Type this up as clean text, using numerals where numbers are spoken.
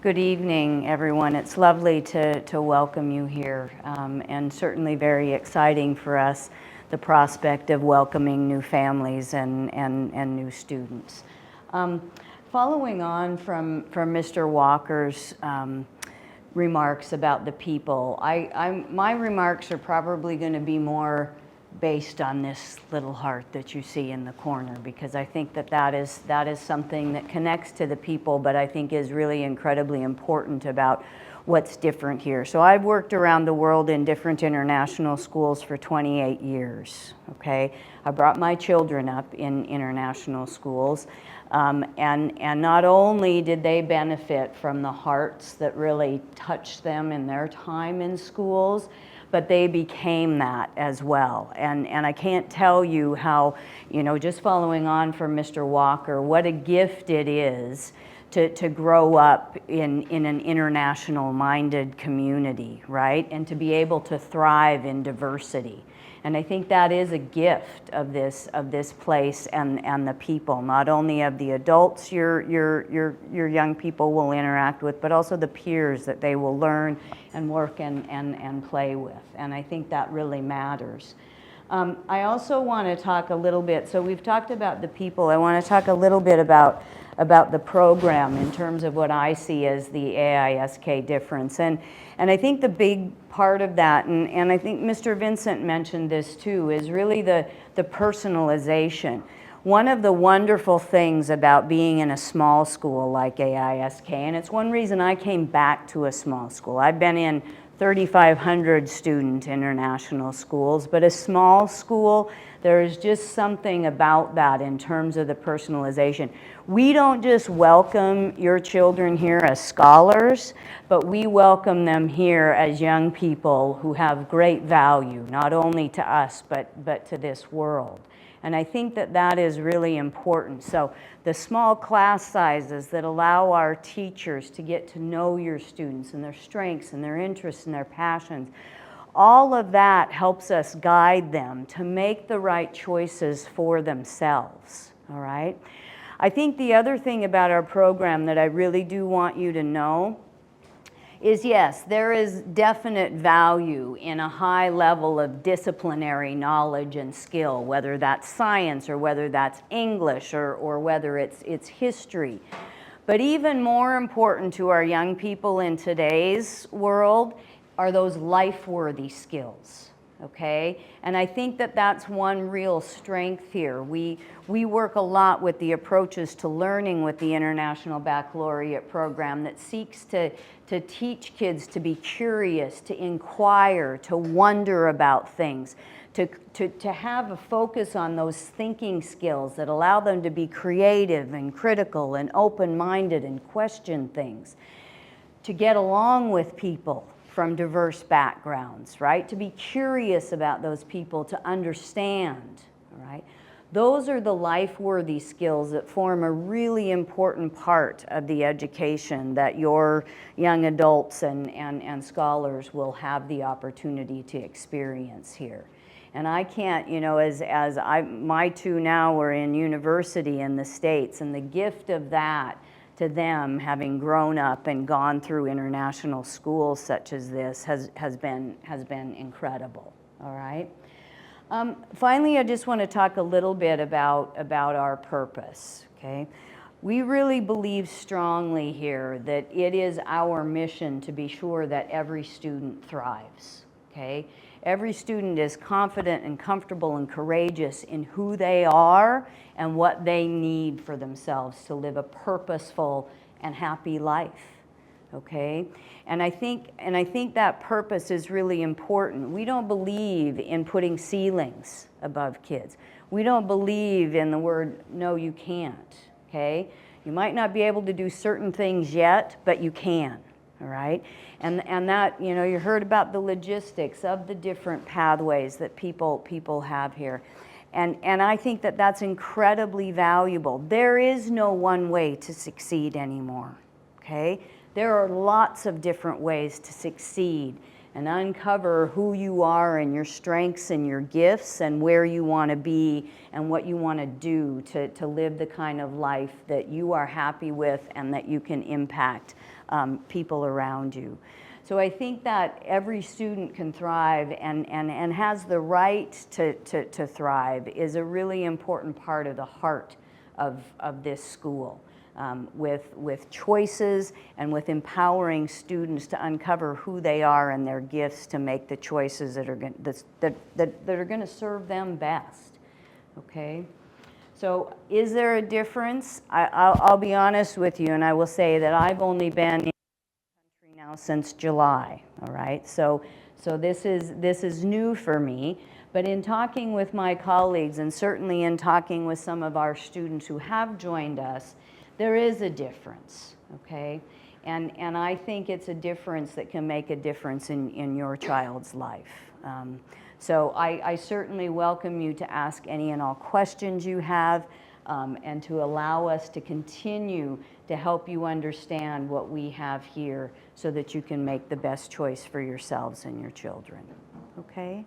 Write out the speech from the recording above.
Good evening, everyone. It's lovely to welcome you here, and certainly very exciting for us, the prospect of welcoming new families and new students. Following on from Mr. Walker's remarks about the people, my remarks are probably going to be more based on this little heart that you see in the corner, because I think that is something that connects to the people, but I think is really incredibly important about what's different here. So I've worked around the world in different international schools for 28 years, okay? I brought my children up in international schools, and not only did they benefit from the hearts that really touched them in their time in schools, but they became that as well. And I can't tell you how, just following on from Mr. Walker, what a gift it is to grow up in an international-minded community, right? And to be able to thrive in diversity. And I think that is a gift of this place and the people, not only of the adults your young people will interact with, but also the peers that they will learn and work and play with. And I think that really matters. I also want to talk a little bit, so we've talked about the people, I want to talk a little bit about the program in terms of what I see as the AISK difference. And I think the big part of that, and I think Mr. Vincent mentioned this too, is really the personalization. One of the wonderful things about being in a small school like AISK, and it's one reason I came back to a small school. I've been in 3,500 student international schools, but a small school, there is just something about that in terms of the personalization. We don't just welcome your children here as scholars, but we welcome them here as young people who have great value, not only to us, but to this world. And I think that is really important. So the small class sizes that allow our teachers to get to know your students and their strengths and their interests and their passions, all of that helps us guide them to make the right choices for themselves, all right? I think the other thing about our program that I really do want you to know is, yes, there is definite value in a high level of disciplinary knowledge and skill, whether that's science or whether that's English or whether it's history. But even more important to our young people in today's world are those life-worthy skills, okay? And I think that's one real strength here. We work a lot with the approaches to learning with the International Baccalaureate program that seeks to teach kids to be curious, to inquire, to wonder about things, to have a focus on those thinking skills that allow them to be creative and critical and open-minded and question things, to get along with people from diverse backgrounds, right? To be curious about those people, to understand, all right? Those are the life-worthy skills that form a really important part of the education that your young adults and scholars will have the opportunity to experience here. And I can't, my two now are in university in the States, and the gift of that to them, having grown up and gone through international schools such as this, has been incredible, all right? Finally, I just want to talk a little bit about our purpose, okay? We really believe strongly here that it is our mission to be sure that every student thrives, okay? Every student is confident and comfortable and courageous in who they are and what they need for themselves to live a purposeful and happy life, okay? And I think that purpose is really important. We don't believe in putting ceilings above kids. We don't believe in the word, no, you can't, okay? You might not be able to do certain things yet, but you can, all right? And that, you heard about the logistics of the different pathways that people have here. And I think that's incredibly valuable. There is no one way to succeed anymore, okay? There are lots of different ways to succeed and uncover who you are and your strengths and your gifts and where you want to be and what you want to do to live the kind of life that you are happy with and that you can impact people around you. So I think that every student can thrive and has the right to thrive is a really important part of the heart of this school. With choices and with empowering students to uncover who they are and their gifts to make the choices that are going to serve them best. Okay? So is there a difference? I'll be honest with you, and I will say that I've only been in the country now since July. All right? So this is new for me. But in talking with my colleagues and certainly in talking with some of our students who have joined us, there is a difference, okay? And I think it's a difference that can make a difference in your child's life. So I certainly welcome you to ask any and all questions you have and to allow us to continue to help you understand what we have here so that you can make the best choice for yourselves and your children, okay?